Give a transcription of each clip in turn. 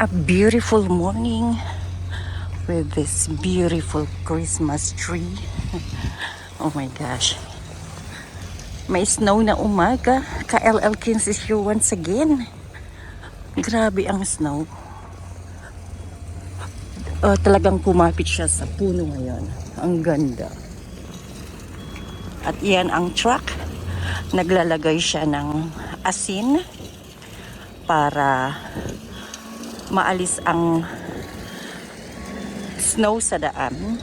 A beautiful morning with this beautiful Christmas tree. Oh my gosh. May snow na umaga. Ka-LL Kings is here once again. Grabe ang snow. Talagang kumapit siya sa puno ngayon. Ang ganda. At iyan ang truck. Naglalagay siya ng asin para maalis ang snow sa daan.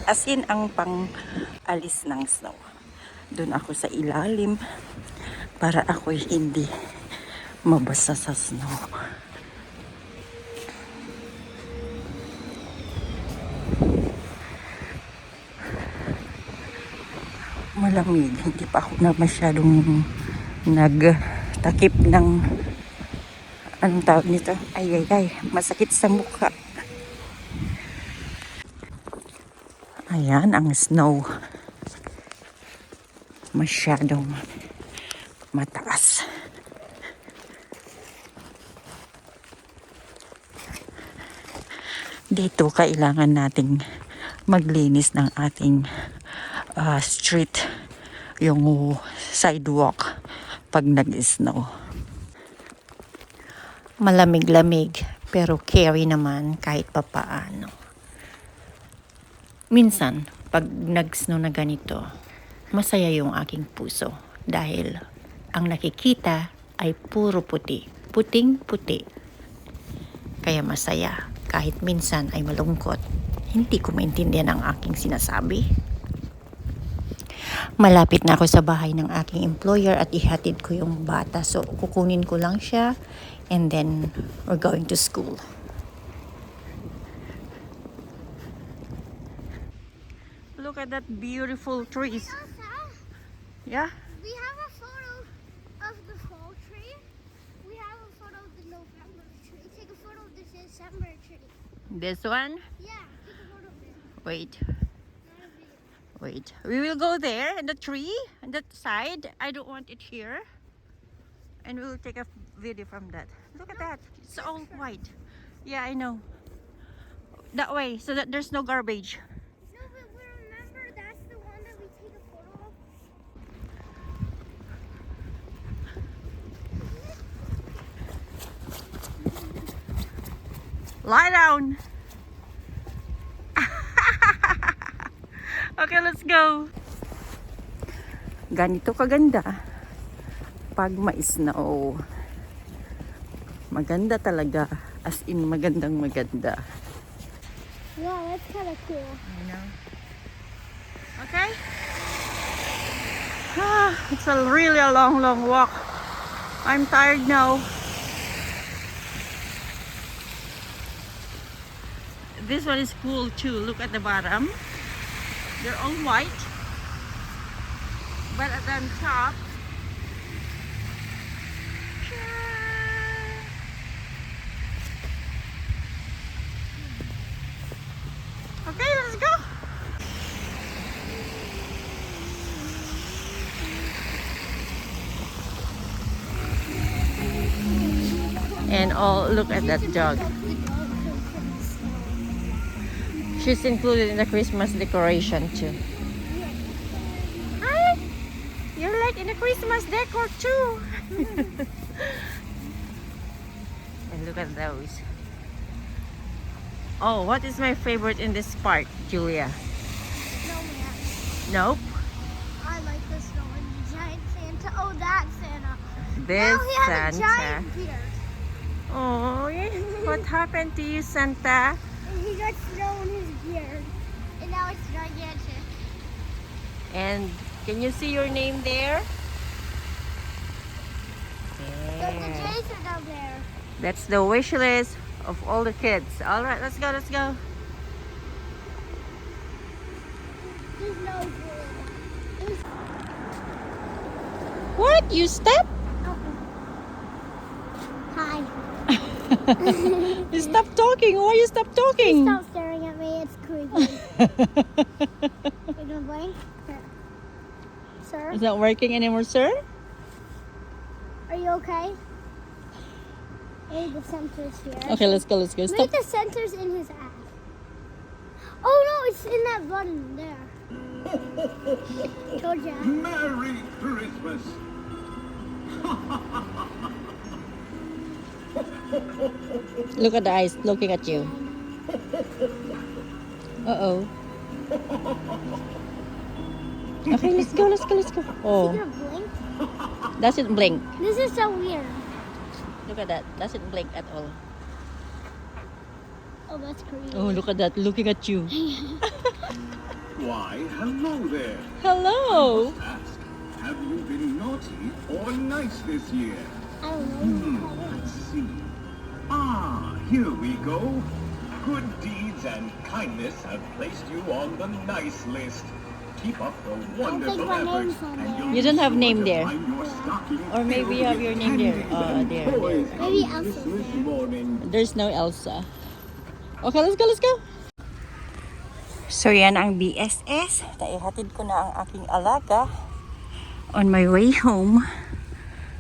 Asin ang pang-alis ng snow. Doon ako sa ilalim para ako'y hindi mabasa sa snow. Malamig. Hindi pa ako na masyadong nagtakip ng anong tawag nito? Ay, masakit sa mukha. Ayan ang snow. Masyadong mataas. Dito kailangan nating maglinis ng ating street, yung sidewalk pag nag-snow. Malamig-lamig pero carry naman kahit papaano. Minsan, pag nag-snow na ganito, masaya yung aking puso dahil ang nakikita ay puro puti, puting-puti. Kaya masaya kahit minsan ay malungkot. Hindi ko maintindihan ang aking sinasabi. Malapit na ako sa bahay ng aking employer at ihatid ko yung bata. So, kukunin ko lang siya and then we're going to school. Look at that beautiful trees. Yeah? We have a photo of the fall tree. We have a photo of the November tree. Take a photo of the December tree. This one? Yeah, take a photo of it. Wait. Not a video. Wait, we will go there in the tree, on that side. I don't want it here. And we will take a video from that. Look at that. It's all white. Yeah, I know. That way, so that there's no garbage. No, but we remember that's the one that we take a photo of. Lie down. Okay, let's go. Ganito kaganda pag ma-snow. Maganda talaga. As in, magandang maganda. Yeah, that's kind of cool. I know. Okay? It's a really a long walk. I'm tired now. This one is cool too. Look at the bottom. They're all white. But at the top, okay, let's go. And look at that dog. She's included in the Christmas decoration too. Hi! You're like in the Christmas decor too. And look at those. Oh, what is my favorite in this part, Julia? Snowman. Nope. I like the snow and the giant Santa. Oh, that Santa. This Now he has a Santa. giant beard. Oh, what happened to you, Santa? And he got snow in his beard. And now it's gigantic. And can you see your name there? So the There. J's are down there. That's the wish list of all the kids. All right, let's go, let's go. There's no good. What? You step? Hi. You stop talking. Why you stop talking? Stop staring at me. It's creepy. You gonna blink? Here. Sir, It's not working anymore, sir? are you okay? Maybe the center's here. Okay, let's go, let's go. Maybe Stop. the center's in his ass. Oh no, it's in that button there. Told ya. Merry Christmas! Look at the eyes looking at you. Uh-oh. Okay, let's go, let's go, let's go. Is he Oh, gonna blink? doesn't blink. This is so weird. Look at that. Doesn't blink at all. Oh, that's creepy. Oh, look at that. Looking at you. Why, hello there. Hello. Ask, have you been naughty or nice this year? I don't know. Let's see. Ah, here we go. Good deeds and kindness have placed you on the nice list. Keep up the wonderful my efforts, name's on and there. you'll You don't be have sure name to there. find your stocking Or maybe filled you have with your name there. candies Oh, and there. toys Maybe come Elsa's Christmas there. morning. There's no Elsa. Okay, let's go, let's go. So yan ang BSS. Naihatid ko na ang aking alaga on my way home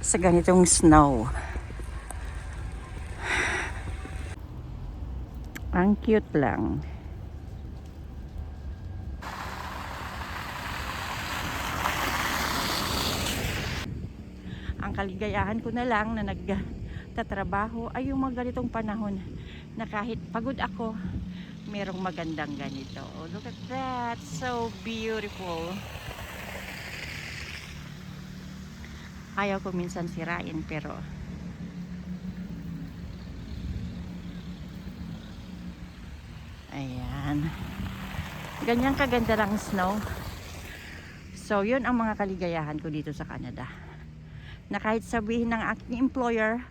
sa ganitong snow. Ang cute lang. Ang kaligayahan ko na lang na nagtatrabaho ay yung mga ganitong panahon na kahit pagod ako, merong magandang ganito. Oh, look at that. So beautiful. Ayaw ko minsan sirain pero ayan. Ganyan kaganda lang snow. So yun ang mga kaligayahan ko dito sa Canada. Na kahit sabihin ng aking employer,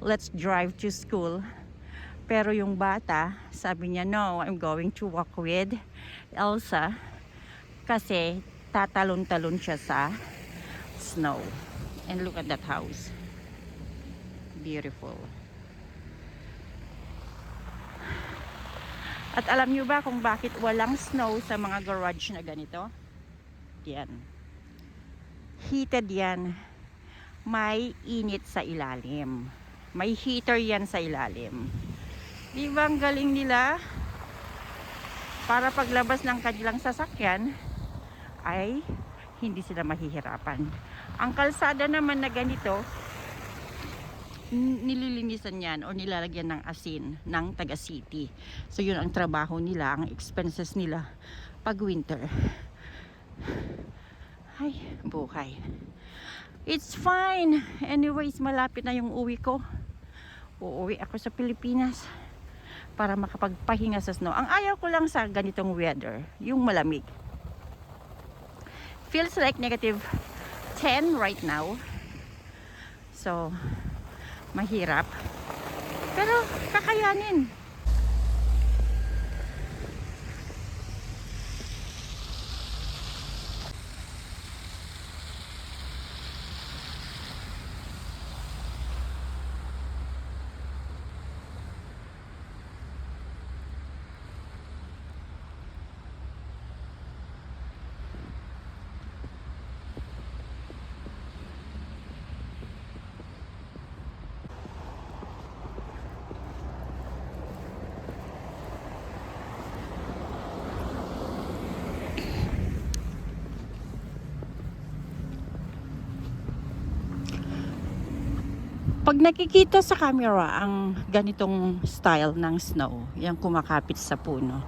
let's drive to school. Pero yung bata, sabi niya, no, I'm going to walk with Elsa kasi tatalon-talon siya sa snow. And look at that house. Beautiful. At alam niyo ba kung bakit walang snow sa mga garage na ganito? Yan. Heated yan. May init sa ilalim. May heater yan sa ilalim. Di ba ang galing nila? Para paglabas ng kanilang sasakyan ay hindi sila mahihirapan. Ang kalsada naman na ganito, nililinisan yan o nilalagyan ng asin ng taga city. So yun ang trabaho nila, ang expenses nila pag winter. Ay, buhay. It's fine. Anyways, malapit na yung uwi ko. Uuwi ako sa Pilipinas para makapagpahinga sa snow. Ang ayaw ko lang sa ganitong weather, yung malamig. Feels like negative 10 right now. So, mahirap. Pero kakayanin. Pag nakikita sa camera ang ganitong style ng snow, yung kumakapit sa puno,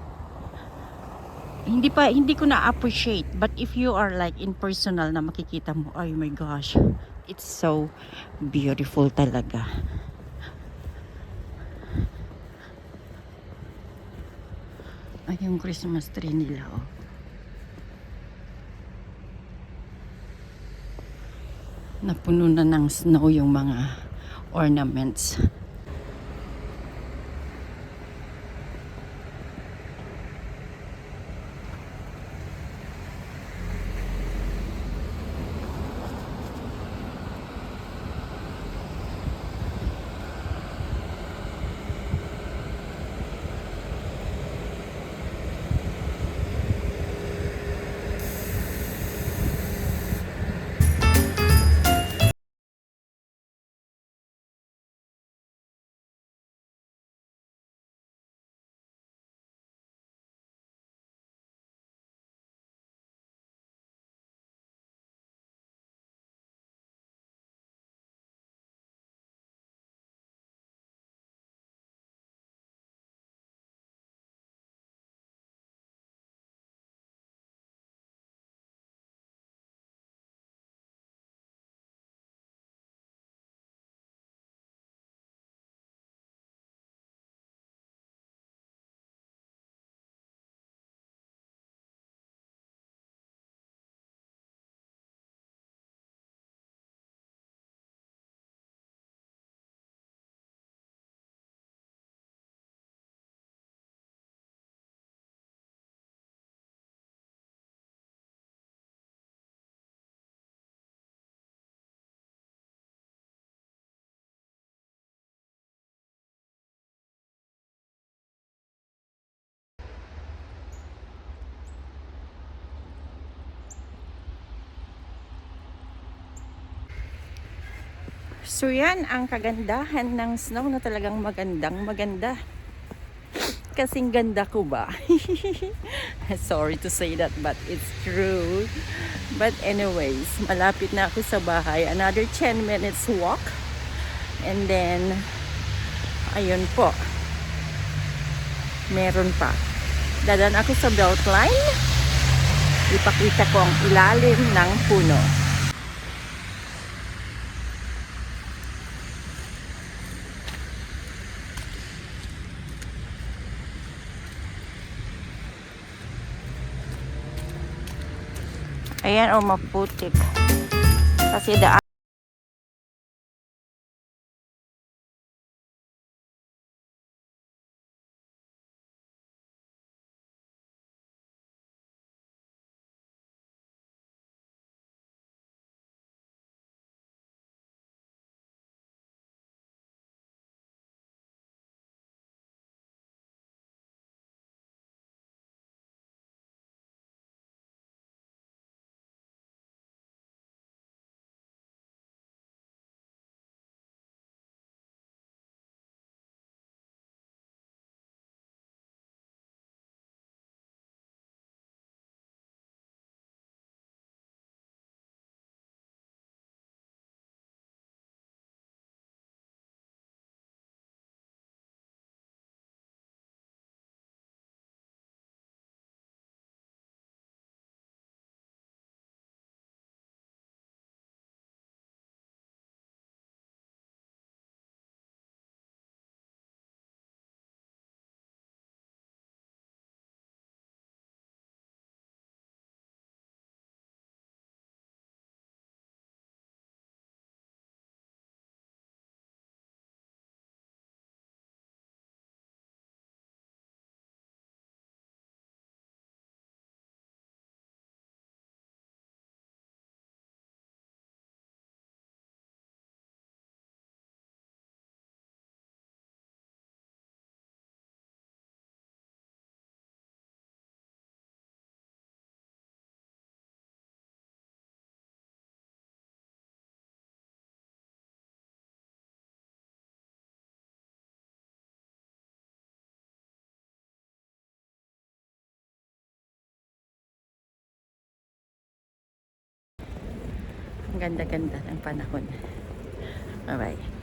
hindi ko na appreciate, but if you are like in personal na makikita mo, oh my gosh, it's so beautiful talaga. Ay, yung Christmas tree nila, oh. Napuno na ng snow yung mga ornaments. So yan ang kagandahan ng snow na talagang magandang maganda. Kasing ganda ko ba? Sorry to say that but it's true. But anyways, malapit na ako sa bahay. Another 10 minutes walk. And then, ayun po. Meron pa. Dadan ako sa Beltline. Ipakita ko ang ilalim ng puno. Ayan, maputik. Kasi daan. Ang ganda-ganda ng panahon. Bye-bye.